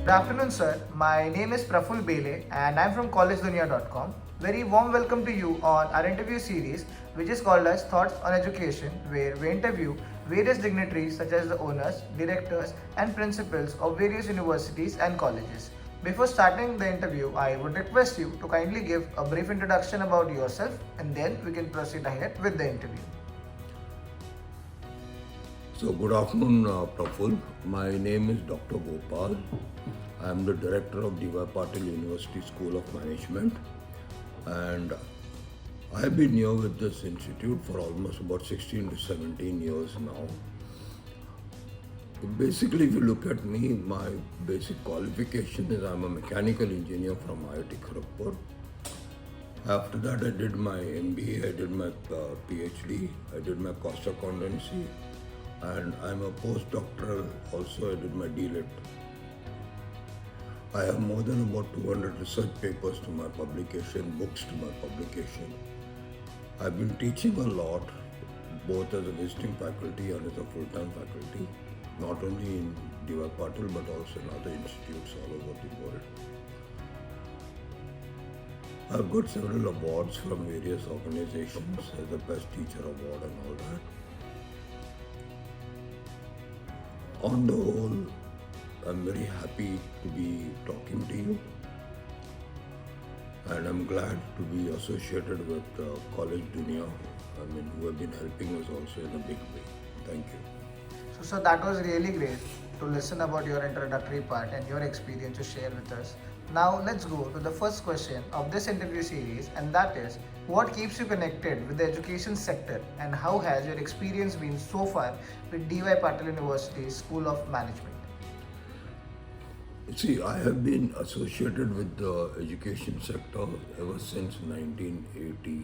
Good afternoon, sir. My name is Praful Bele and I'm from collegedunia.com. Very warm welcome to you on our interview series, which is called as Thoughts on Education, where we interview various dignitaries such as the owners, directors, and principals of various universities and colleges. Before starting the interview, I would request you to kindly give a brief introduction about yourself and then we can proceed ahead with the interview. So good afternoon, Praful. My name is Dr. Gopal. I am the director of DYPSUM University School of Management, and I have been here with this institute for almost about 16 to 17 years now. Basically, if you look at me, my basic qualification is I'm a mechanical engineer from IIT Kharagpur. After that, I did my MBA, I did my Ph.D, I did my cost accountancy, and I'm a postdoctoral also. I did my DLit. I have more than about 200 research papers to my publication, books to my publication. I've been teaching a lot, both as a visiting faculty and as a full-time faculty, not only in DYPSUM but also in other institutes all over the world. I've got several awards from various organizations as the Best Teacher Award and all that. On the whole, I'm very happy to be talking to you, and I'm glad to be associated with College Dunia, who have been helping us also in a big way. Thank you. So, sir, that was really great to listen about your introductory part and your experience to share with us. Now, let's go to the first question of this interview series, and that is, what keeps you connected with the education sector and how has your experience been so far with DYPSUM University School of Management? See, I have been associated with the education sector ever since 1984-85,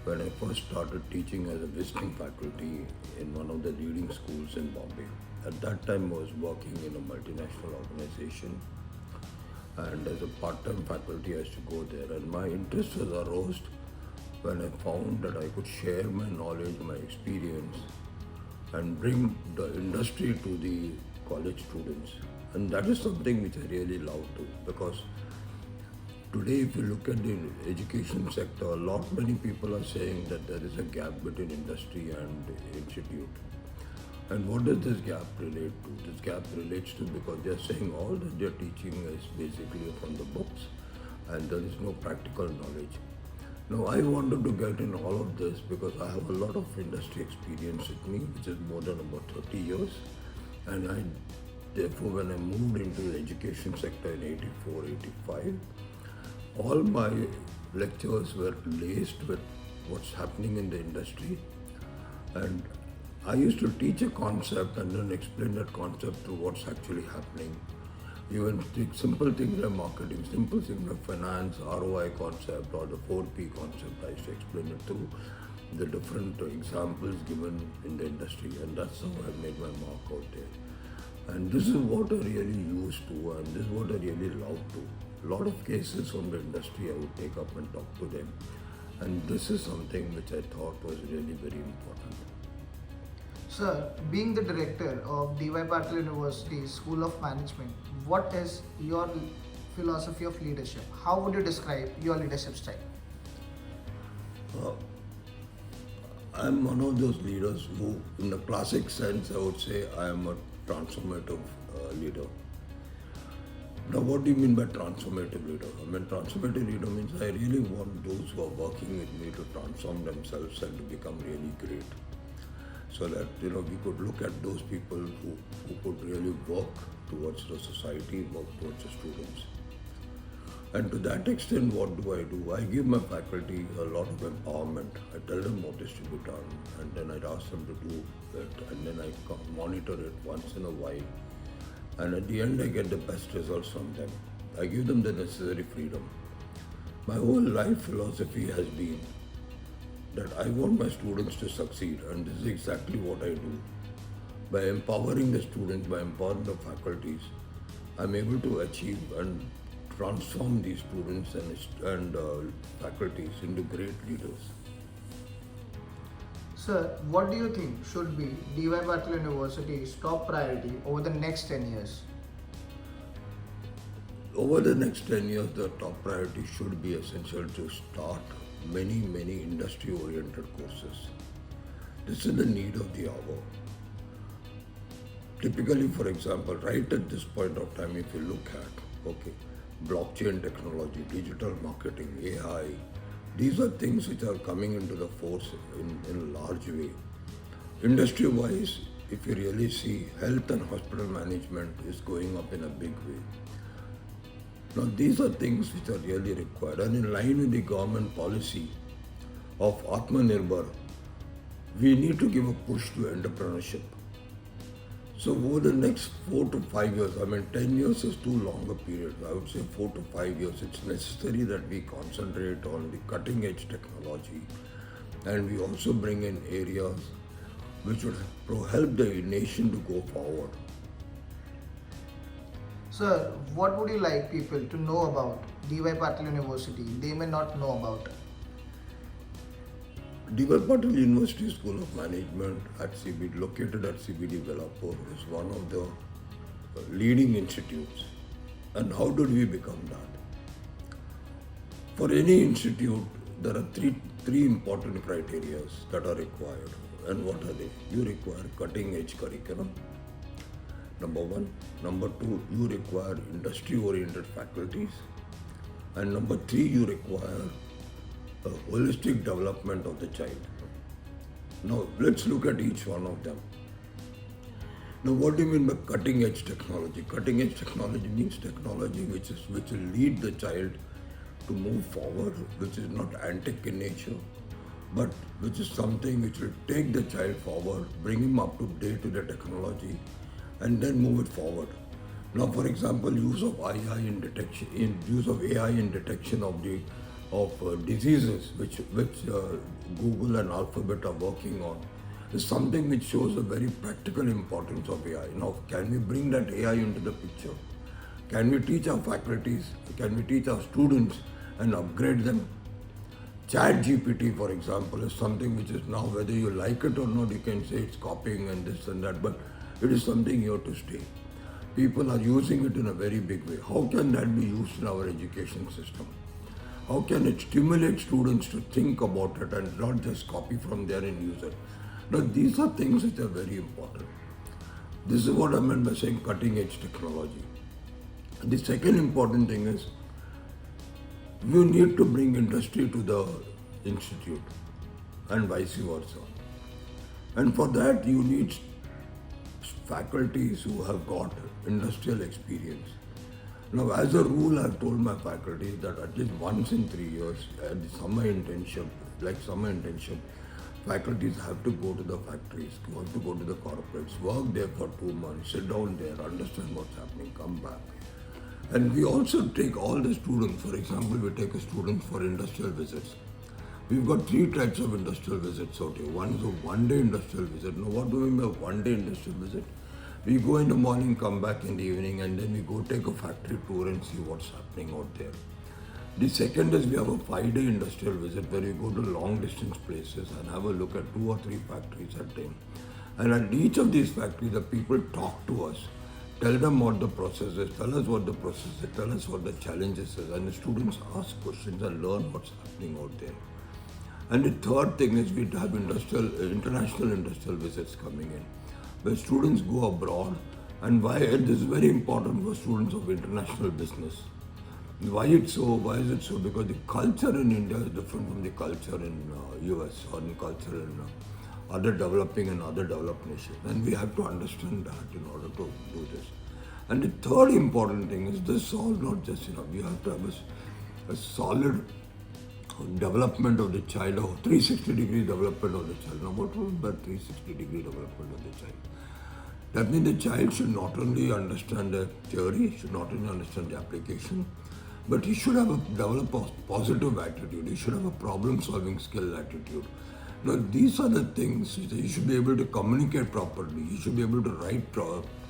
when I first started teaching as a visiting faculty in one of the leading schools in Bombay. At that time, I was working in a multinational organization, and as a part-time faculty, I used to go there. And my interest was aroused when I found that I could share my knowledge, my experience, and bring the industry to the college students. And that is something which I really love to, because today, if you look at the education sector, many people are saying that there is a gap between industry and institute. And what does this gap relate to? This gap relates to because they are saying all that they are teaching is basically from the books and there is no practical knowledge. Now, I wanted to get in all of this because I have a lot of industry experience with me, which is more than about 30 years. And therefore, when I moved into the education sector in 84, 85, all my lectures were laced with what's happening in the industry. And I used to teach a concept and then explain that concept to what's actually happening. Even simple things like marketing, simple things like finance, ROI concept or the 4P concept, I used to explain it through the different examples given in the industry, and that's how I made my mark out there. And this is what I really used to, and this is what I really love to. A lot of cases from the industry I would take up and talk to them, and this is something which I thought was really very important. Sir, being the director of DYPSUM University School of Management, what is your philosophy of leadership? How would you describe your leadership style? I'm one of those leaders who, in the classic sense, I would say I am a transformative leader. Now, what do you mean by transformative leader? Transformative leader means I really want those who are working with me to transform themselves and to become really great. So that, we could look at those people who could really work towards the society, work towards the students. And to that extent, what do? I give my faculty a lot of empowerment. I tell them what is to be done, and then I'd ask them to do it, and then I monitor it once in a while. And at the end, I get the best results from them. I give them the necessary freedom. My whole life philosophy has been that I want my students to succeed, and this is exactly what I do. By empowering the students, by empowering the faculties, I'm able to achieve and transform these students and faculties into great leaders. Sir, what do you think should be DY Patil University's top priority over the next 10 years? Over the next 10 years, the top priority should be essential to start many industry-oriented courses. This is the need of the hour. Typically, for example, right at this point of time, if you look at, blockchain technology, digital marketing, AI, these are things which are coming into the force in a large way. Industry-wise, if you really see, health and hospital management is going up in a big way. Now, these are things which are really required, and in line with the government policy of Atmanirbhar, we need to give a push to entrepreneurship. So over the next 4 to 5 years, 10 years is too long a period. I would say 4 to 5 years, it's necessary that we concentrate on the cutting edge technology, and we also bring in areas which would help the nation to go forward. Sir, what would you like people to know about DY Patil University they may not know about? DY Patil University School of Management at CBD, located at CBD Velapur, is one of the leading institutes. And how did we become that? For any institute, there are three important criteria that are required. And what are they? You require cutting edge curriculum. Number one. Number two, you require industry-oriented faculties. And number three, you require a holistic development of the child. Now, let's look at each one of them. Now, what do you mean by cutting edge technology? Cutting edge technology means technology which will lead the child to move forward, which is not antic in nature, but which is something which will take the child forward, bring him up to date with the technology, and then move it forward. Now, for example, use of AI in detection of diseases, which Google and Alphabet are working on, is something which shows a very practical importance of AI. Now, can we bring that AI into the picture? Can we teach our faculties? Can we teach our students and upgrade them? Chat GPT, for example, is something which is now, whether you like it or not, you can say it's copying and this and that, but it is something here to stay. People are using it in a very big way. How can that be used in our education system? How can it stimulate students to think about it and not just copy from there and use it? Now, these are things which are very important. This is what I meant by saying cutting edge technology. The second important thing is you need to bring industry to the institute and vice versa. And for that, you need faculties who have got industrial experience. Now, as a rule, I've told my faculty that at least once in 3 years, at the summer internship, faculties have to go to the factories, have to go to the corporates, work there for 2 months, sit down there, understand what's happening, come back. And we also take all the students, for example, we take a student for industrial visits. We've got 3 types of industrial visits out here. One is a one-day industrial visit. Now, what do we mean by one-day industrial visit? We go in the morning, come back in the evening, and then we go take a factory tour and see what's happening out there. The second is we have a 5-day industrial visit where we go to long-distance places and have a look at 2 or 3 factories at a time. And at each of these factories, the people talk to us, tell them what the process is, tell us what the process is, tell us what the challenges is, and the students ask questions and learn what's happening out there. And the third thing is we have international industrial visits coming in, where students go abroad. And why this is very important for students of international business. Why is it so? Because the culture in India is different from the culture in US or in culture in other developing and other developed nations. And we have to understand that in order to do this. And the third important thing is this all not just enough. We have to have a solid development of the child, or 360-degree development of the child. Now, what was that 360-degree development of the child? That means the child should not only understand the theory, should not only understand the application, but he should develop a positive attitude. He should have a problem-solving skill attitude. Now, these are the things. He should be able to communicate properly. He should be able to write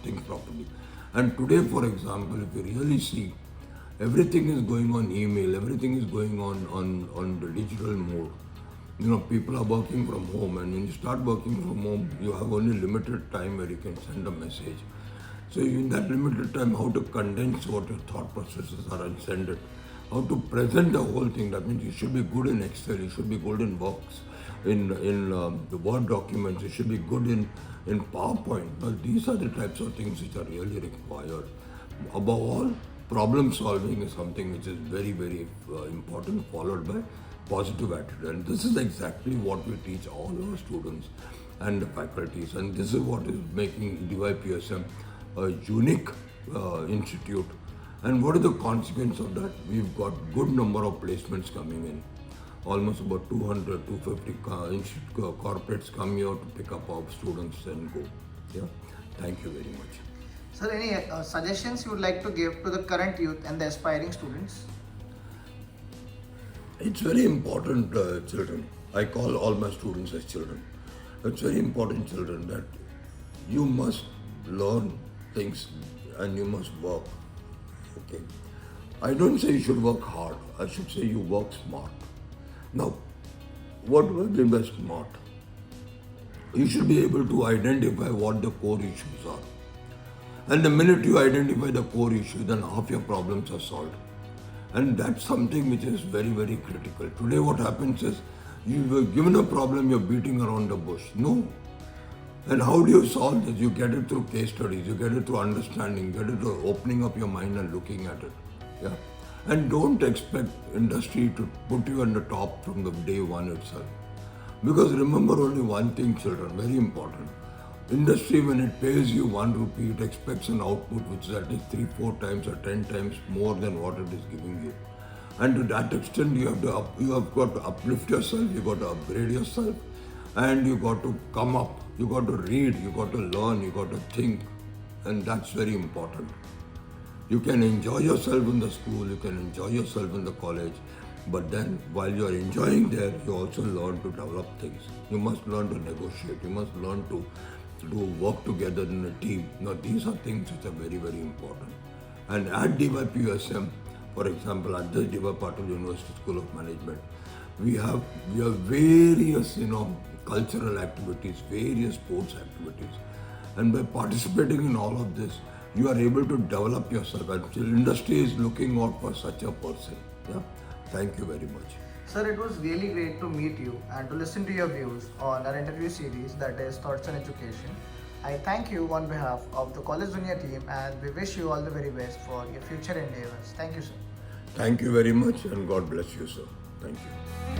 things properly. And today, for example, if you really see, everything is going on email, everything is going on the digital mode. People are working from home, and when you start working from home, you have only limited time where you can send a message. So in that limited time, how to condense what your thought processes are and send it. How to present the whole thing. That means you should be good in Excel, you should be good in works, in the Word documents, you should be good in PowerPoint. Now, these are the types of things which are really required. Above all, problem solving is something which is very, very important, followed by positive attitude. And this is exactly what we teach all our students and the faculties. And this is what is making DYPSUM a unique institute. And what is the consequence of that? We've got good number of placements coming in. Almost about 200, 250 corporates come here to pick up our students and go. Yeah. Thank you very much. Sir, any suggestions you would like to give to the current youth and the aspiring students? It's very important, children. I call all my students as children. It's very important, children, that you must learn things and you must work. Okay. I don't say you should work hard. I should say you work smart. Now, what do I mean by smart? You should be able to identify what the core issues are. And the minute you identify the core issue, then half your problems are solved. And that's something which is very, very critical. Today what happens is, you were given a problem, you're beating around the bush. No. And how do you solve this? You get it through case studies, you get it through understanding, get it through opening up your mind and looking at it. Yeah. And don't expect industry to put you on the top from the day one itself. Because remember only one thing, children, very important. Industry, when it pays you 1 rupee, it expects an output which is at least 3, 4 times or 10 times more than what it is giving you. And to that extent, you have got to uplift yourself, you got to upgrade yourself, and you got to come up, you got to read, you got to learn, you got to think, and that's very important. You can enjoy yourself in the school, you can enjoy yourself in the college, but then while you are enjoying there, you also learn to develop things. You must learn to negotiate, you must learn to work together in a team. Now these are things which are very, very important. And at DYPSUM, for example, at the D.Y. Patil University School of Management, we have various cultural activities, various sports activities. And by participating in all of this, you are able to develop yourself, and the industry is looking out for such a person. Yeah? Thank you very much. Sir, it was really great to meet you and to listen to your views on our interview series, that is Thoughts on Education. I thank you on behalf of the College Dunya team, and we wish you all the very best for your future endeavors. Thank you, sir. Thank you very much, and God bless you, sir. Thank you.